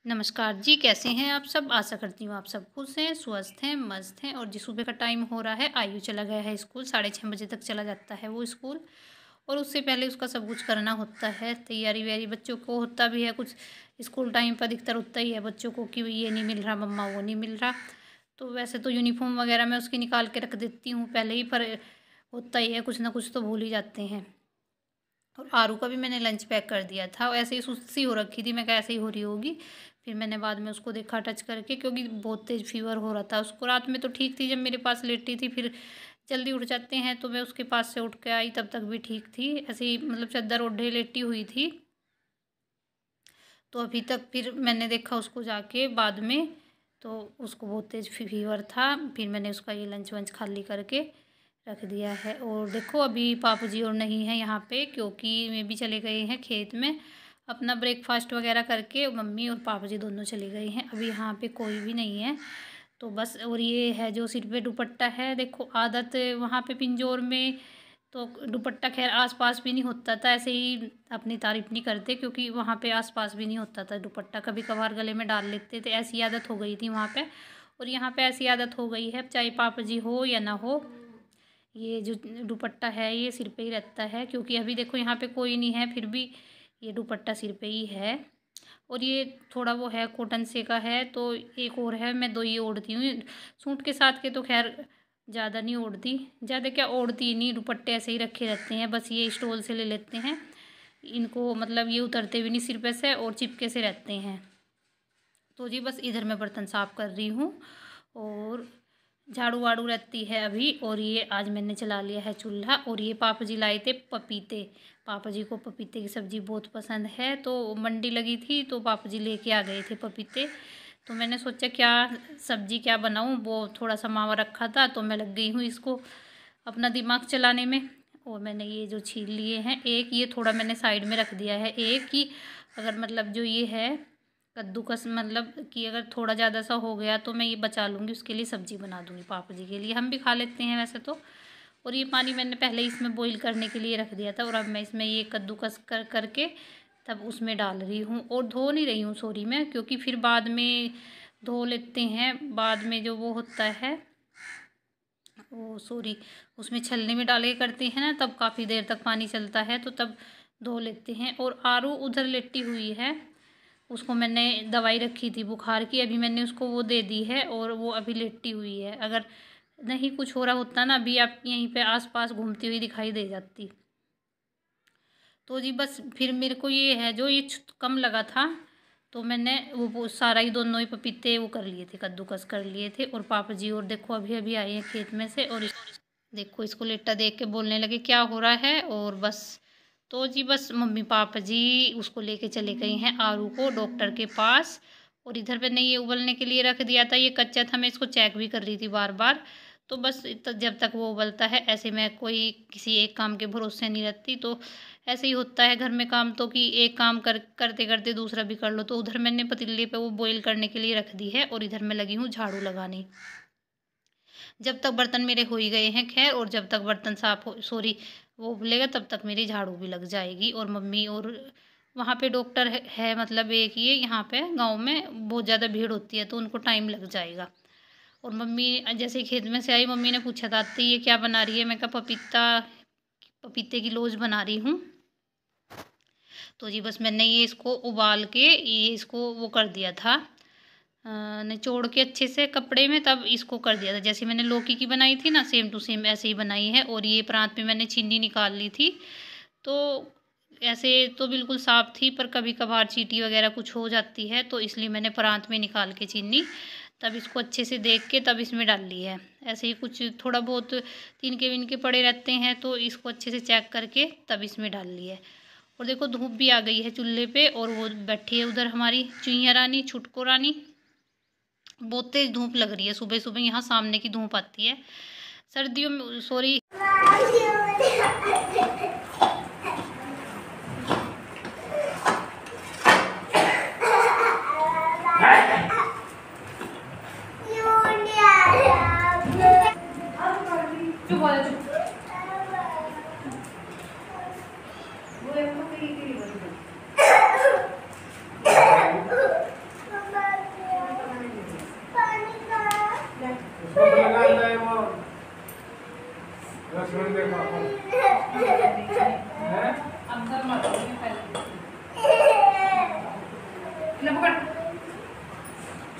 नमस्कार जी, कैसे हैं आप सब। आशा करती हूँ आप सब खुश हैं, स्वस्थ हैं, मस्त हैं। और जी सुबह का टाइम हो रहा है, आयु चला गया है स्कूल। 6:30 तक चला जाता है वो स्कूल। और उससे पहले उसका सब कुछ करना होता है, तैयारी वैयारी बच्चों को होता भी है कुछ। स्कूल टाइम पर अधिकतर होता ही है बच्चों को कि ये नहीं मिल रहा मम्मा, वो नहीं मिल रहा। तो वैसे तो यूनिफॉर्म वगैरह मैं उसकी निकाल के रख देती हूँ पहले ही, पर होता ही है कुछ ना कुछ तो भूल ही जाते हैं। और आरू का भी मैंने लंच पैक कर दिया था, ऐसे ही सुस्ती हो रखी थी, मैं क्या ऐसे ही हो रही होगी। फिर मैंने बाद में उसको देखा टच करके, क्योंकि बहुत तेज़ फीवर हो रहा था उसको। रात में तो ठीक थी, जब मेरे पास लेटी थी। फिर जल्दी उठ जाते हैं तो मैं उसके पास से उठ के आई, तब तक भी ठीक थी, ऐसे ही मतलब चादर ओढ़े लेटी हुई थी। तो अभी तक फिर मैंने देखा उसको जाके बाद में, तो उसको बहुत तेज़ फीवर था। फिर मैंने उसका ये लंच वंच खाली करके रख दिया है। और देखो अभी पापा जी और नहीं है यहाँ पे, क्योंकि वे भी चले गए हैं खेत में अपना ब्रेकफास्ट वगैरह करके। मम्मी और पापा जी दोनों चले गए हैं, अभी यहाँ पे कोई भी नहीं है। तो बस, और ये है जो सिर पे दुपट्टा है, देखो आदत वहाँ पे पिंजौर में तो दुपट्टा खैर आसपास भी नहीं होता था, ऐसे ही अपनी तारीफ नहीं करते, क्योंकि वहाँ पे आसपास भी नहीं होता था दुपट्टा, कभी कभार गले में डाल लेते थे, ऐसी आदत हो गई थी वहाँ पे। और यहाँ पे ऐसी आदत हो गई है, चाहे पापा जी हो या ना हो, ये जो दुपट्टा है ये सिर पे ही रहता है। क्योंकि अभी देखो यहाँ पे कोई नहीं है, फिर भी ये दुपट्टा सिर पे ही है। और ये थोड़ा वो है कॉटन से का है, तो एक और है, मैं दो ही ओढ़ती हूँ। सूट के साथ के तो खैर ज़्यादा नहीं ओढ़ती, ज़्यादा क्या ओढ़ती नहीं, दुपट्टे ऐसे ही रखे रहते हैं, बस ये स्टॉल से ले लेते हैं इनको, मतलब ये उतरते भी नहीं सिर पे से और चिपके से रहते हैं। तो जी बस इधर मैं बर्तन साफ़ कर रही हूँ और झाड़ू वाड़ू रहती है अभी। और ये आज मैंने चला लिया है चूल्हा। और ये पापा जी लाए थे पपीते, पापा जी को पपीते की सब्ज़ी बहुत पसंद है, तो मंडी लगी थी तो पापा जी लेके आ गए थे पपीते। तो मैंने सोचा क्या सब्ज़ी क्या बनाऊँ, वो थोड़ा सा मावा रखा था तो मैं लग गई हूँ इसको अपना दिमाग चलाने में। और मैंने ये जो छील लिए हैं, एक ये थोड़ा मैंने साइड में रख दिया है, एक ही अगर मतलब जो ये है कद्दूकस, मतलब कि अगर थोड़ा ज़्यादा सा हो गया तो मैं ये बचा लूँगी, उसके लिए सब्ज़ी बना दूँगी पापा जी के लिए, हम भी खा लेते हैं वैसे तो। और ये पानी मैंने पहले ही इसमें बॉईल करने के लिए रख दिया था, और अब मैं इसमें ये कद्दूकस करके तब उसमें डाल रही हूँ। और धो नहीं रही हूँ सॉरी मैं, क्योंकि फिर बाद में धो लेते हैं, बाद में जो वो होता है वो सॉरी उसमें छलनी में डाल के करते हैं ना, तब काफ़ी देर तक पानी चलता है तो तब धो लेते हैं। और आरू उधर लेटी हुई है, उसको मैंने दवाई रखी थी बुखार की, अभी मैंने उसको वो दे दी है और वो अभी लेटी हुई है। अगर नहीं कुछ हो रहा होता ना, अभी आप यहीं पे आसपास घूमती हुई दिखाई दे जाती। तो जी बस फिर मेरे को ये है जो ये कम लगा था, तो मैंने वो सारा ही दोनों ही पपीते वो कर लिए थे, कद्दूकस कर लिए थे। और पापा जी और देखो अभी अभी आए हैं खेत में से, और देखो इसको लेटा देख के बोलने लगे क्या हो रहा है। और बस, तो जी बस मम्मी पापा जी उसको लेके चले गए हैं आरू को डॉक्टर के पास। और इधर मैंने ये उबलने के लिए रख दिया था, ये कच्चा था, मैं इसको चेक भी कर रही थी बार बार। तो बस जब तक वो उबलता है, ऐसे मैं कोई किसी एक काम के भरोसे नहीं रहती। तो ऐसे ही होता है घर में काम, तो कि एक काम करते करते दूसरा भी कर लो। तो उधर मैंने पतीले पे वो बॉईल करने के लिए रख दी है, और इधर मैं लगी हूँ झाड़ू लगाने। जब तक बर्तन मेरे हो ही गए हैं खैर, और जब तक बर्तन साफ हो सॉरी वो उबलेगा तब तक मेरी झाड़ू भी लग जाएगी। और मम्मी और वहाँ पे डॉक्टर है मतलब एक ये यहाँ पे गांव में बहुत ज़्यादा भीड़ होती है, तो उनको टाइम लग जाएगा। और मम्मी जैसे ही खेत में से आई, मम्मी ने पूछा था आती ये क्या बना रही है, मैं कहा पपीते की लौज बना रही हूँ। तो जी बस मैंने ये इसको उबाल के ये इसको वो कर दिया था, निचोड़ के अच्छे से कपड़े में, तब इसको कर दिया था। जैसे मैंने लौकी की बनाई थी ना, सेम टू सेम ऐसे ही बनाई है। और ये प्रांत में मैंने चीनी निकाल ली थी, तो ऐसे तो बिल्कुल साफ़ थी, पर कभी कभार चींटी वगैरह कुछ हो जाती है, तो इसलिए मैंने प्रांत में निकाल के चीनी तब इसको अच्छे से देख के तब इसमें डाल ली है। ऐसे ही कुछ थोड़ा बहुत तिनके विनके पड़े रहते हैं, तो इसको अच्छे से चेक करके तब इसमें डाल ली है। और देखो धूप भी आ गई है चूल्हे पे, और वो बैठी है उधर हमारी चुईया रानी, छुटको रानी। बहुत तेज धूप लग रही है सुबह सुबह, यहाँ सामने की धूप आती है सर्दियों में सॉरी।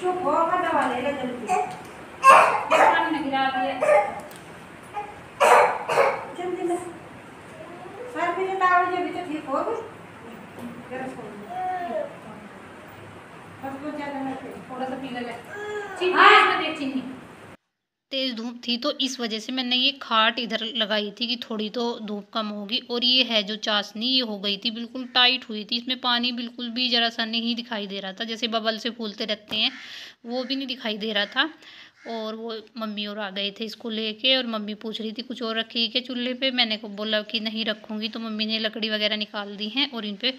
चुप हो, दवा ले ले जल्दी। पानी में गिरा दिया जल्दी ले। सर मेरे ताव जो भी तो ठीक हो गई। जरा सो बस कुछ ज़्यादा मत ले। थोड़ा सा पी ले चीनी देख चीनी। तेज़ धूप थी तो इस वजह से मैंने ये खाट इधर लगाई थी कि थोड़ी तो धूप कम होगी। और ये है जो चाशनी, ये हो गई थी बिल्कुल टाइट हुई थी, इसमें पानी बिल्कुल भी ज़रा सा नहीं दिखाई दे रहा था, जैसे बबल से फूलते रहते हैं वो भी नहीं दिखाई दे रहा था। और वो मम्मी और आ गए थे इसको लेके, और मम्मी पूछ रही थी कुछ और रखी के चूल्हे पे। मैंने को बोला कि नहीं रखूँगी, तो मम्मी ने लकड़ी वगैरह निकाल दी हैं और इन पर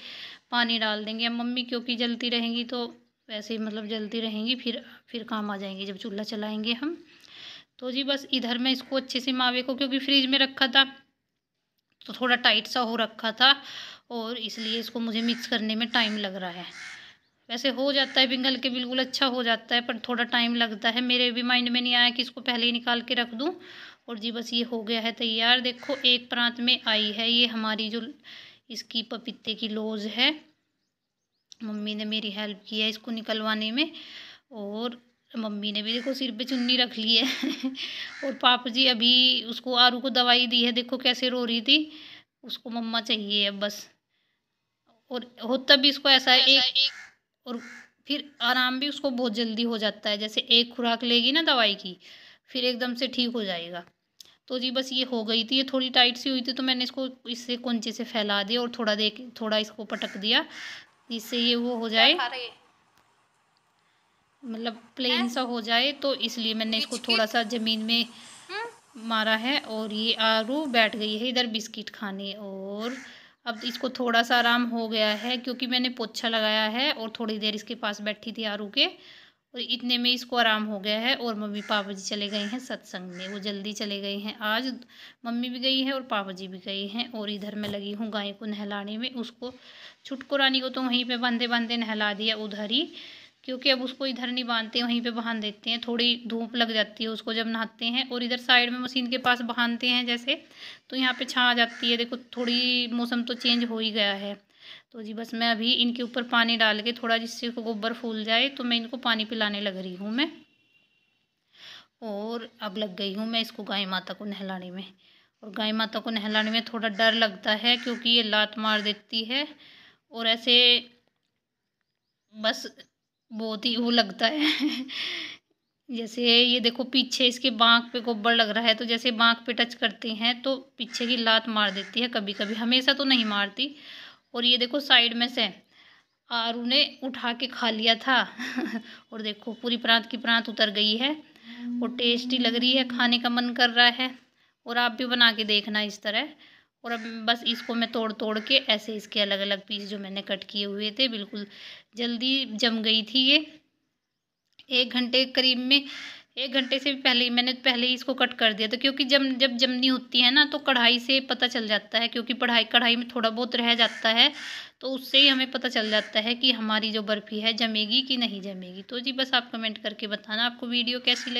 पानी डाल देंगे अब मम्मी, क्योंकि जलती रहेंगी तो वैसे ही मतलब जलती रहेंगी, फिर काम आ जाएंगी जब चूल्हा चलाएँगे हम। तो जी बस इधर मैं इसको अच्छे से मावे को, क्योंकि फ्रिज में रखा था तो थोड़ा टाइट सा हो रखा था, और इसलिए इसको मुझे मिक्स करने में टाइम लग रहा है। वैसे हो जाता है पिघल के बिल्कुल अच्छा हो जाता है, पर थोड़ा टाइम लगता है। मेरे भी माइंड में नहीं आया कि इसको पहले ही निकाल के रख दूं। और जी बस ये हो गया है तैयार। देखो एक प्रांत में आई है ये हमारी जो इसकी पपीते की लौज है। मम्मी ने मेरी हेल्प की है इसको निकलवाने में, और मम्मी ने भी देखो सिर पे चुन्नी रख ली है और पापा जी अभी उसको आरू को दवाई दी है, देखो कैसे रो रही थी, उसको मम्मा चाहिए अब बस। और होता भी इसको ऐसा है एक, और फिर आराम भी उसको बहुत जल्दी हो जाता है, जैसे एक खुराक लेगी ना दवाई की फिर एकदम से ठीक हो जाएगा। तो जी बस ये हो गई थी, ये थोड़ी टाइट सी हुई थी तो मैंने इसको इससे कुंचे से फैला दिया और थोड़ा इसको पटक दिया, जिससे ये वो हो जाए, मतलब प्लेन सा हो जाए। तो इसलिए मैंने इसको थोड़ा सा ज़मीन में मारा है। और ये आरू बैठ गई है इधर बिस्किट खाने, और अब इसको थोड़ा सा आराम हो गया है क्योंकि मैंने पोछा लगाया है और थोड़ी देर इसके पास बैठी थी आरू के, और इतने में इसको आराम हो गया है। और मम्मी पापा जी चले गए हैं सत्संग में, वो जल्दी चले गए हैं आज, मम्मी भी गई है और पापा जी भी गए हैं। और इधर मैं लगी हूँ गाय को नहलाने में, उसको छुटको रानी को तो वहीं पे बांधे बांधे नहला दिया उधर ही, क्योंकि अब उसको इधर नहीं बांधते, वहीं पे बांध देते हैं, थोड़ी धूप लग जाती है उसको जब नहाते हैं। और इधर साइड में मशीन के पास बांधते हैं जैसे, तो यहाँ पे छां आ जाती है। देखो थोड़ी मौसम तो चेंज हो ही गया है। तो जी बस मैं अभी इनके ऊपर पानी डाल के थोड़ा, जिससे गोबर फूल जाए, तो मैं इनको पानी पिलाने लग रही हूँ मैं। और अब लग गई हूँ मैं इसको गाय माता को नहलाने में। और गाय माता को नहलाने में थोड़ा डर लगता है क्योंकि ये लात मार देती है, और ऐसे बस बहुत ही वो लगता है जैसे ये देखो पीछे इसके बाँक पे गोबर लग रहा है, तो जैसे बाँक पे टच करते हैं तो पीछे की लात मार देती है कभी कभी, हमेशा तो नहीं मारती। और ये देखो साइड में से आरू ने उठा के खा लिया था और देखो पूरी प्रांत की प्रांत उतर गई है, और टेस्टी लग रही है, खाने का मन कर रहा है। और आप भी बना के देखना इस तरह। और अब बस इसको मैं तोड़ तोड़ के ऐसे इसके अलग अलग पीस जो मैंने कट किए हुए थे, बिल्कुल जल्दी जम गई थी ये, 1 घंटे करीब में, 1 घंटे से भी पहले ही मैंने पहले ही इसको कट कर दिया था, क्योंकि जब जमनी होती है ना तो कढ़ाई से पता चल जाता है, क्योंकि कढ़ाई में थोड़ा बहुत रह जाता है, तो उससे ही हमें पता चल जाता है कि हमारी जो बर्फ़ी है जमेगी कि नहीं जमेगी। तो जी बस आप कमेंट करके बताना आपको वीडियो कैसी लगी।